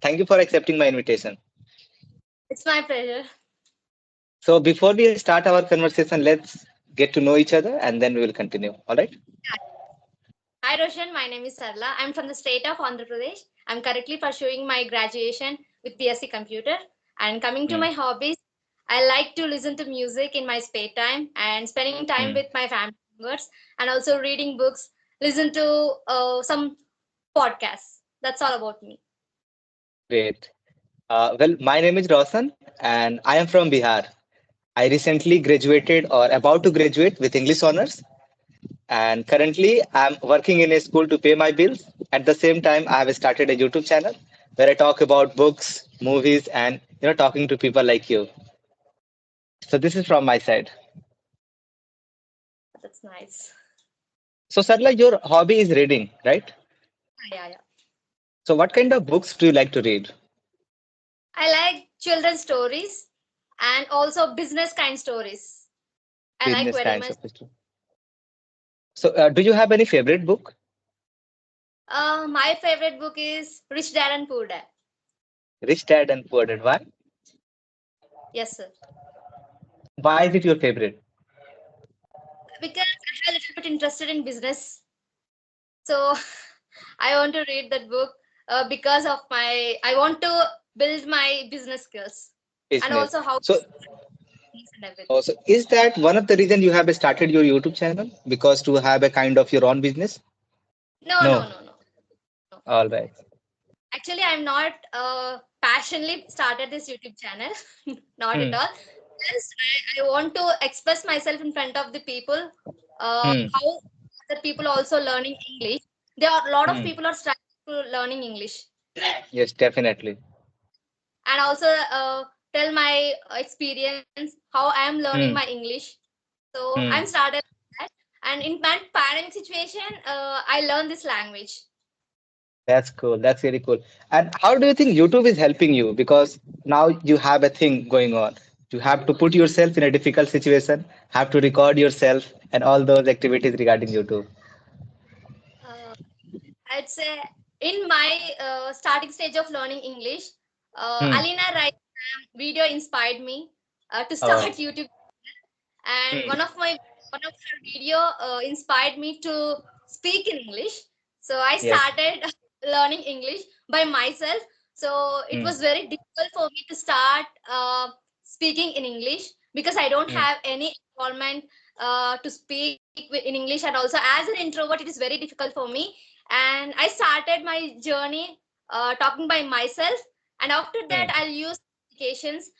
Thank you for accepting my invitation. It's my pleasure. So before we start our conversation, let's get to know each other and then we will continue. All right? Hi Roshan, my name is Sarala. I'm from the state of Andhra Pradesh. I'm currently pursuing my graduation with BSc Computer. And coming to Hmm. my hobbies, I like to listen to music in my spare time and spending time Hmm. with my family members and also reading books, listen to some podcasts. That's all about me. Great. Well, my name is Raushan and I am from Bihar. I recently graduated or about to graduate with English honors. And currently, I'm working in a school to pay my bills. At the same time, I have started a YouTube channel where I talk about books, movies, and talking to people like you. So this is from my side. That's nice. So Sarla, your hobby is reading, right? Yeah, yeah. So what kind of books do you like to read? I like children's stories and also business kind stories. I like Business very kinds much. of books. So do you have any favorite book? My favorite book is Rich Dad and Poor Dad. Rich Dad and Poor Dad. Why? Yes, sir. Why is it your favorite? Because I have a little bit interested in business, so I want to read that book because of my. I want to build my business skills and Business. also how to So things and everything. also, is that one of the reason you have started your YouTube channel? Because to have a kind of your own business? No, no, No. no, no, no. All right. Actually, I'm not passionately started this YouTube channel. Not at Hmm. all. Just I want to express myself in front of the people. Hmm. How the people also learning English. There are a lot of Hmm. people are struggling to learning English, Yes, definitely. and also tell my experience how I am learning my Hmm. English. So I'm Hmm. started that, and in that pandemic situation, I learned this language. That's cool. That's really cool. And how do you think YouTube is helping you? Because now you have a thing going on. You have to put yourself in a difficult situation, have to record yourself, and all those activities regarding YouTube. Uh, I'd say in my starting stage of learning English, Hmm. Alina Rai video inspired me to Oh. start YouTube, and Hmm. one of her video inspired me to speak in English. So I Yes. started learning English by myself. So it Hmm. was very difficult for me to start speaking in English because I don't Hmm. have any involvement to speak in English, and also as an introvert, it is very difficult for me. And I started my journey talking by myself, and after that, Hmm. I'll use applications.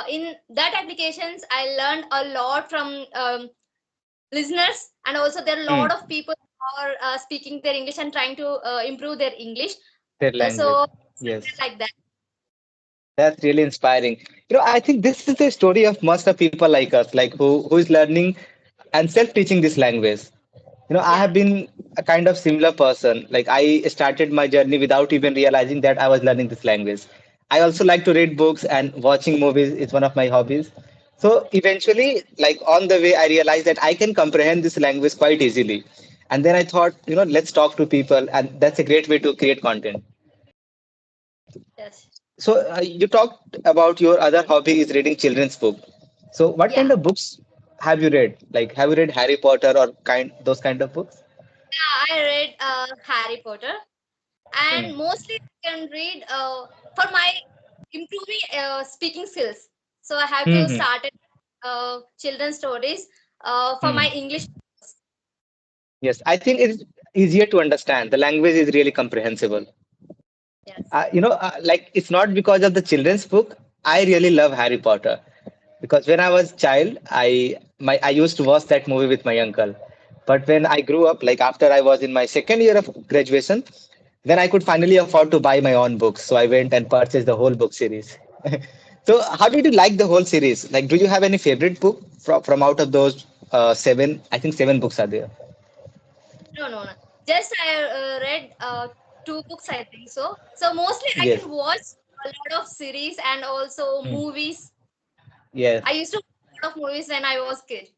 In that applications, I learned a lot from listeners, and also there are a Hmm. lot of people who are speaking their English and trying to improve their English. Their So language. started Yes. like that. That's really inspiring. I think this is the story of most of people like us, like who is learning and self-teaching this language. I Yeah. have been a kind of similar person. Like I started my journey without even realizing that I was learning this language. I also like to read books and watching movies is one of my hobbies. So eventually, like on the way, I realized that I can comprehend this language quite easily. And then I thought, let's talk to people, and that's a great way to create content. Yes. So you talked about your other hobby is reading children's book. So what Yeah. kind of books have you read? Like have you read Harry Potter or those kind of books? Yeah, I read Harry Potter, Hmm. and mostly I can read for my improving speaking skills. So I have to Hmm. start children's stories for Hmm. my English. Yes, I think it's easier to understand. The language is really comprehensible. Yes. Like it's not because of the children's book. I really love Harry Potter because when I was child, I used to watch that movie with my uncle. But when I grew up, like after I was in my second year of graduation, then I could finally afford to buy my own books. So I went and purchased the whole book series. So how did you like the whole series? Like, do you have any favorite book from out of those seven? I think seven books are there. No, no, no. Just I read two books, I think so. So mostly I Yes. can watch a lot of series and also Hmm. movies. Yes. I used to watch a lot of movies when I was kid.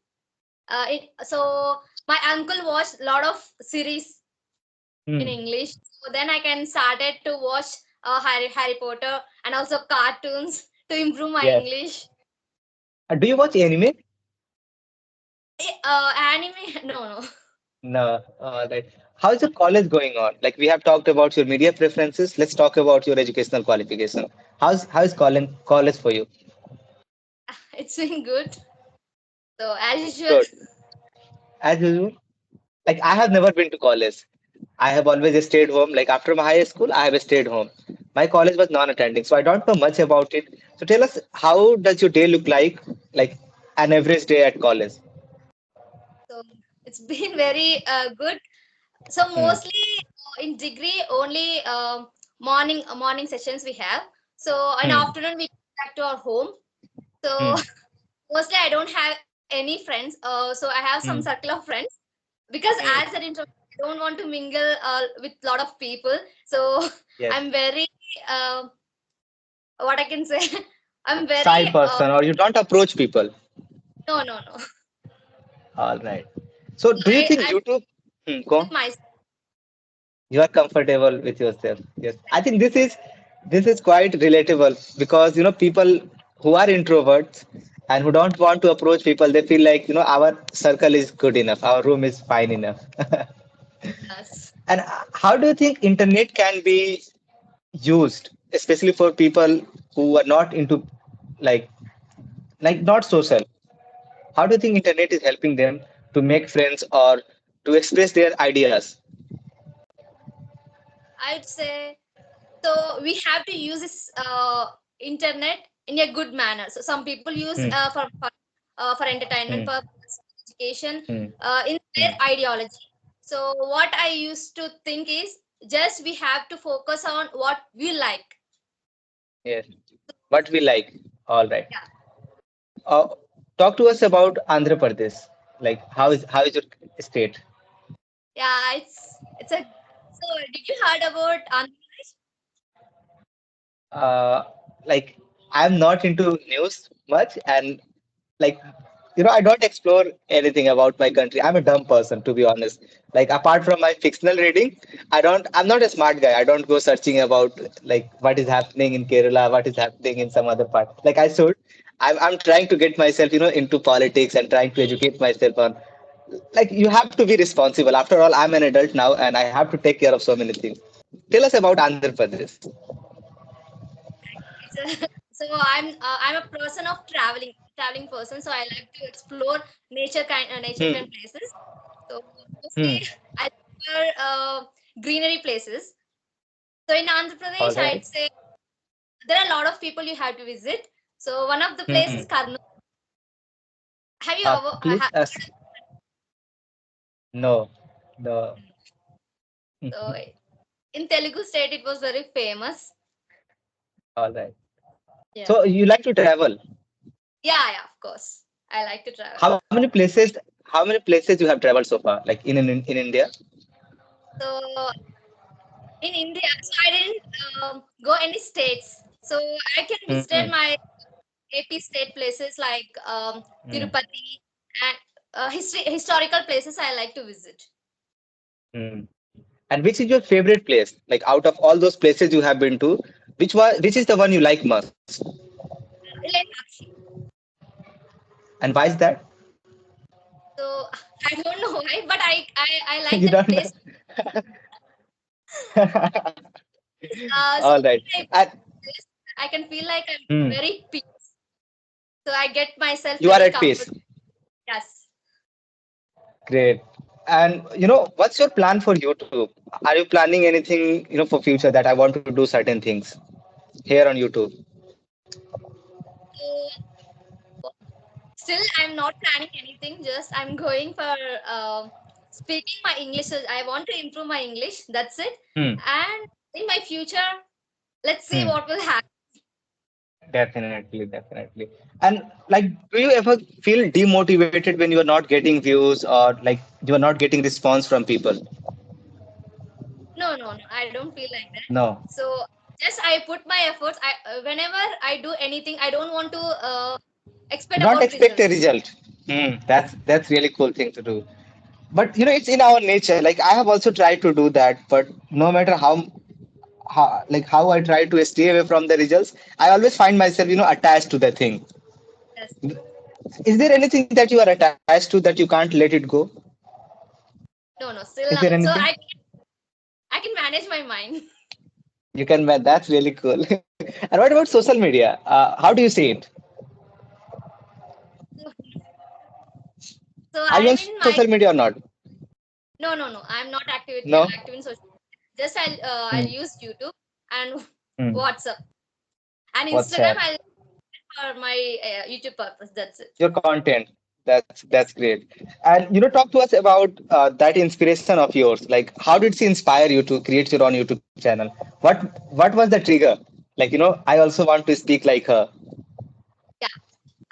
So my uncle watched a lot of series in Hmm. English. So then I can started to watch Harry Potter, and also cartoons to improve my Yes. English. Do you watch anime? Anime? No, no. No. Right. How's your college going on? Like we have talked about your media preferences. Let's talk about your educational qualification. How's college for you? It's been good. So as usual. Good. As usual. Like I have never been to college. I have always stayed home. Like after my high school, I have stayed home. My college was non-attending, so I don't know much about it. So tell us, how does your day look like an average day at college? So it's been very good. So Hmm. mostly in degree only morning sessions we have. So in Hmm. afternoon we go back to our home. So Hmm. mostly I don't have any friends. So I have some Hmm. circle of friends because Hmm. as an introvert I don't want to mingle with lot of people. So Yes. I'm very uh, what I can say. I'm Shy very person, or you don't approach people. no, no, no. All right. So do you think I YouTube? Go with on. myself. You are comfortable with yourself. Yes, I think this is quite relatable because people who are introverts and who don't want to approach people, they feel like our circle is good enough, our room is fine enough. Yes. And how do you think internet can be used, especially for people who are not into like not social? How do you think internet is helping them to make friends or to express their ideas? I'd say so we have to use this internet in a good manner. So some people use Hmm, for entertainment hmm, purpose, education, hmm, in hmm. their ideology. So what I used to think is just we have to focus on what we like. Yes. What we like. All right. Yeah, Uh, Talk to us about Andhra Pradesh. Like how is your state? yeah. It's a. So did you heard about Andhra Pradesh? Uh, like I'm not into news much, and like I don't explore anything about my country. I'm a dumb person, to be honest. Like apart from my fictional reading, I'm not a smart guy. I don't go searching about like what is happening in Kerala, what is happening in some other part. Like I should. I'm trying to get myself into politics and trying to educate myself on, like, you have to be responsible. After all, I'm an adult now and I have to take care of so many things. Tell us about Andhra Pradesh. It's a, so I'm a person of traveling person. So I like to explore nature Hmm. kind places. So Hmm. mostly I prefer greenery places. So in Andhra All Pradesh, right. I'd say there are a lot of people you have to visit. So one of the Hmm. places Karnool. Have you ever? Please, no, no. So in Telugu state, it was very famous. All right. Yeah, So you like to travel. yeah, yeah. Of course, I like to travel. How many places? How many places you have traveled so far? Like in India? So in India, so I didn't go any states. So I can Hmm. visit my AP state places like Hmm. Tirupati and historical places I like to visit. Hmm. And which is your favorite place? Like out of all those places you have been to, which is the one you like most? Like, And why is that? so I don't know why, but I like You that don't place. know. So All right. when I And, this, I can feel like I'm hmm, very peace. So I get myself you are very at peace. comfortable. Yes. Great. And what's your plan for YouTube? Are you planning anything, for future, that I want to do certain things here on YouTube? So still, I'm not planning anything. Just I'm going for speaking my English. So I want to improve my English. That's it. Hmm. And in my future, let's see Hmm. what will happen. Definitely, definitely. And like, do you ever feel demotivated when you are not getting views or like you are not getting response from people? No, no, no. I don't feel like that. No. So just I put my efforts. Whenever I do anything, I don't want to You expect don't about expect a results. result. That's really cool thing to do. But it's in our nature. Like I have also tried to do that, but no matter how I try to stay away from the results, I always find myself, attached to the thing. Yes. Is there anything that you are attached to that you can't let it go? No, no, Is still there now. So anything I can manage my mind. you can? That's really cool. And what about social media? How do you see it? So Are you on I'm in social my media or not? no, no, no. I'm not No. active in social. Just I'll Hmm. use YouTube and Hmm. WhatsApp and Instagram. WhatsApp. I'll for my YouTube purpose. That's it. Your content. That's Yes. great. And talk to us about that inspiration of yours. Like, how did she inspire you to create your own YouTube channel? What was the trigger? Like, I also want to speak like her. Yeah.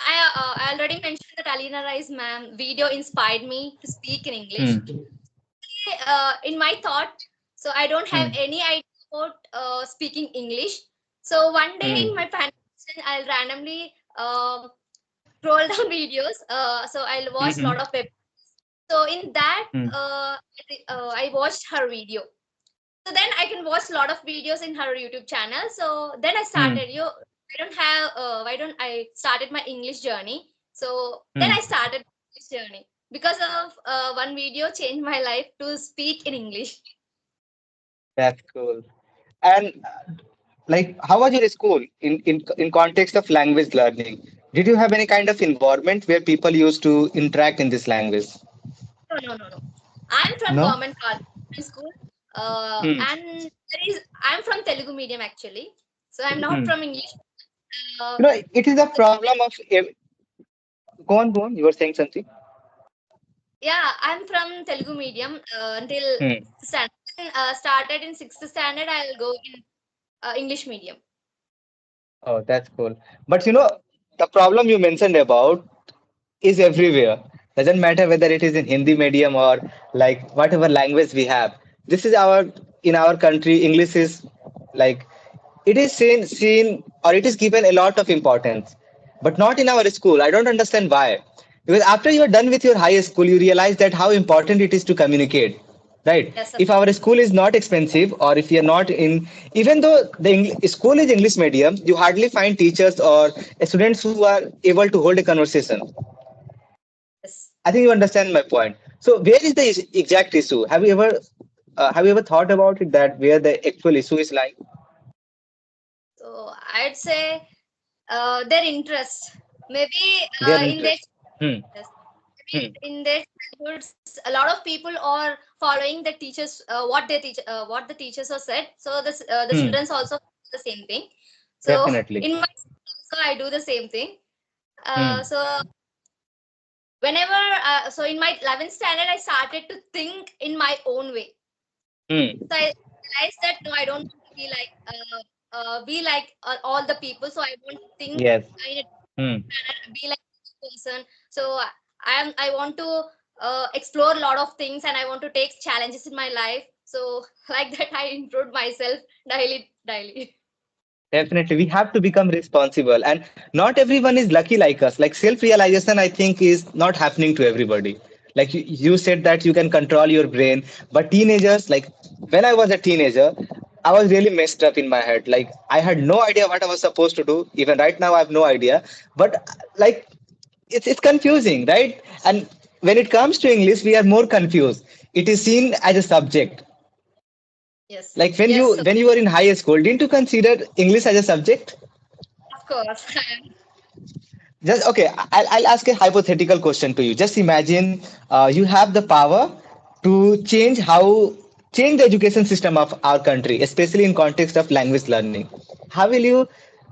I already mentioned that Alina Rai's ma'am video inspired me to speak in English. Hmm. In my thought, so I don't have Hmm. any idea about speaking English. So one day in Hmm. my panic, I'll randomly scroll down videos. So I'll watch a lot Hmm. of web. So in that, Hmm. I watched her video. So then I can watch a lot of videos in her YouTube channel. So then I Hmm. started. Why don't I started my English journey? So then Hmm. I started English journey because of one video changed my life to speak in English. That's cool. And like, how was your school in context of language learning? Did you have any kind of environment where people used to interact in this language? No, no, no, no. I'm from No. government school, Hmm. and I'm from Telugu medium actually. So I'm not Hmm. from English. Uh, It is a problem of. Go on, go on. You were saying something. yeah, I'm from Telugu medium until Hmm. standard. Started in sixth standard. I'll go in English medium. Oh, that's cool. But the problem you mentioned about is everywhere. Doesn't matter whether it is in Hindi medium or like whatever language we have. This is our in our country. English is like it is seen or it is given a lot of importance, but not in our school. I don't understand why. Because after you are done with your high school, you realize that how important it is to communicate, right? Yes, of If our school is not expensive, or if you're not in, even though the school is English medium, you hardly find teachers or students who are able to hold a conversation. yes. I think you understand my point. So where is the exact issue? Have you ever thought about it, that where the actual issue is lying? So I'd say their interest. Maybe Their in their interest. Hmm. yes, maybe Hmm. in their childhoods, a lot of people are following the teachers what the teachers have said. So the Hmm. childrens also do the same thing. So Definitely. in my school also I do the same thing. Hmm. So whenever so in my 11th standard I started to think in my own way. Hmm. So I realized that no, I don't want to be like all the people. So I want to think Yes. in a Hmm. manner, be like this person. So I want to explore a lot of things and I want to take challenges in my life. So like that, I improved myself daily. Definitely, we have to become responsible, and not everyone is lucky like us. Like self-realization, I think is not happening to everybody. Like you said that you can control your brain, but teenagers, like when I was a teenager, I was really messed up in my head. Like I had no idea what I was supposed to do. Even right now, I have no idea. But like it's confusing, right? And when it comes to English, we are more confused. It is seen as a subject. Yes, Like yes, when you were in high school, didn't you consider English as a subject? of course. Just okay. I'll ask a hypothetical question to you. Just imagine you have the power to change the education system of our country, especially in context of language learning. How will you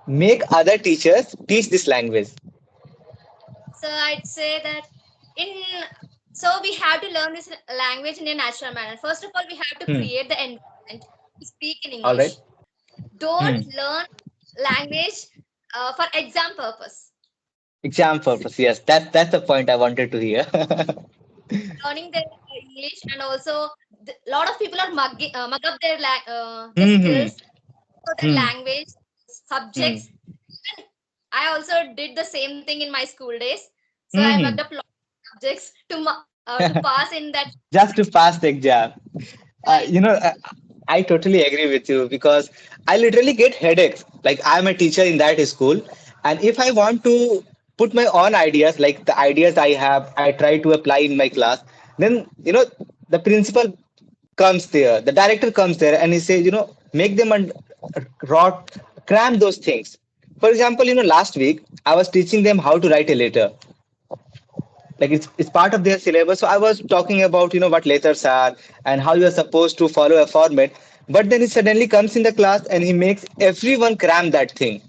make other teachers teach this language? So I'd say that in so we have to learn this language in a natural manner. First of all, we have to Hmm. create the environment to speak in All right. English. Don't Hmm. learn language for exam purpose. Exam purpose. Yes, that's the point I wanted to hear. Learning their English and also a lot of people are mug up their Hmm. skills for their Hmm. language Hmm. subjects. And I also did the same thing in my school days. So I mugged Hmm. up a lot of subjects to pass in that. Just to pass the exam. I, You know. I totally agree with you because I literally get headaches. Like I'm a teacher in that school, and if I want to put my own ideas, like the ideas I have, I try to apply in my class. Then the principal comes there, the director comes there, and he says, make them rot, cram those things. For example, last week I was teaching them how to write a letter, like it's part of their syllabus. So I was talking about what letters are and how you are supposed to follow a format, but then he suddenly comes in the class and he makes everyone cram that thing,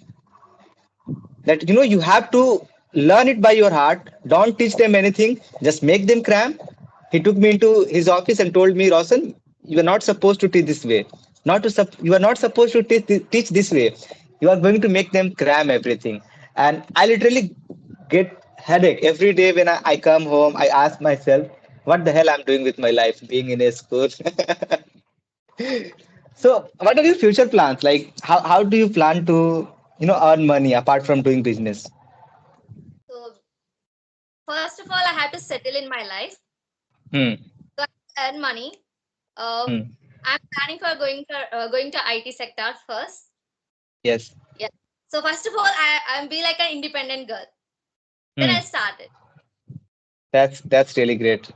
that you have to learn it by your heart. Don't teach them anything, just make them cram. He took me into his office and told me, Roshan, you are not supposed to teach this way, you are not supposed to teach this way. You are going to make them cram everything. And I literally get headache every day when I come home. I ask myself, what the hell I'm doing with my life being in a school. So what are your future plans? Like how do you plan to earn money apart from doing business? So first of all, I have to settle in my life. Hmm. So I earn money. Um, Hmm. I'm planning for going to IT sector first. Yes. Yeah. So first of all, I'm be like an independent girl. Then Hmm. I started. That's really great.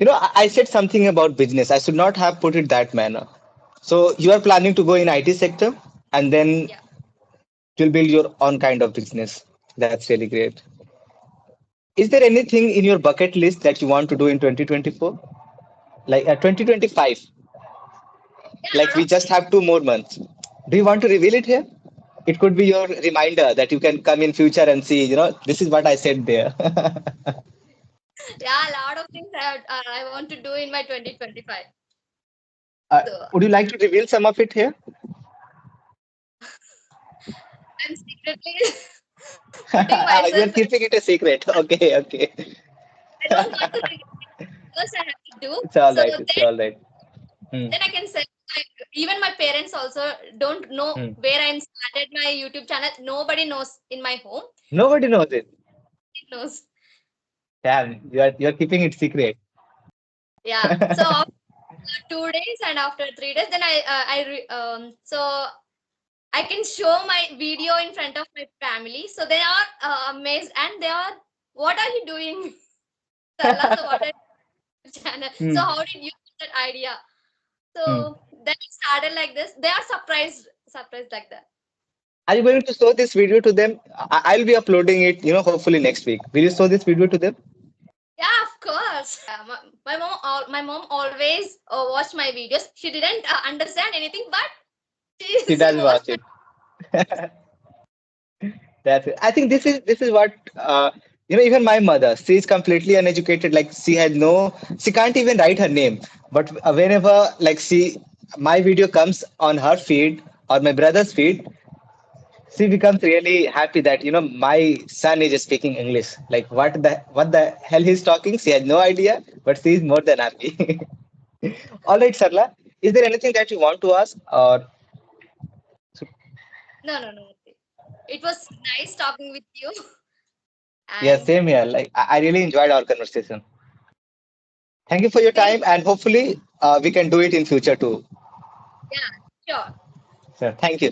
I said something about business. I should not have put it that manner. So you are planning to go in IT sector and then Yeah. you'll build your own kind of business. That's really great. Is there anything in your bucket list that you want to do in 2024? Like 2025? Yeah, a Like lot we of just have 2 more months. Do you want to reveal it here? It could be your reminder that you can come in future and see, this is what I said there. yeah, a lot of things I want to do in my 2025. So Would you like to reveal some of it here? I'm secretly putting myself. You're keeping it a secret. Okay, okay. I don't want to reveal it. First I have to do. It's all So right. It's all right. Hmm. then I can say like even my parents also don't know Hmm. where I'm started my YouTube channel. Nobody knows in my home. Nobody knows it. It knows. Damn, you're keeping it secret. Yeah. So after 2 days and after 3 days, then so I can show my video in front of my family. So they are amazed and they are, what are you doing, Sarla? So what are you channel? So Hmm. how did you get that idea? Hmm. So then it started like this. They are surprised like that. Are you going to show this video to them? I'll be uploading it, hopefully next week. Will you show this video to them? Yeah, of course. My mom always watched my videos. She didn't understand anything, but She she does watched watch my. it. That's it. I think this is what even my mother. She is completely uneducated. Like she can't even write her name. But whenever like my video comes on her feed or my brother's feed, she becomes really happy that my son is speaking English. Like what the hell he's talking? She has no idea, but she is more than happy. All right, Sarla. Is there anything that you want to ask? Or No, no, no. It was nice talking with you, yeah, and same here. Like I really enjoyed our conversation. Thank you for your same. time, and hopefully we can do it in future too. Yeah, sure. So thank you.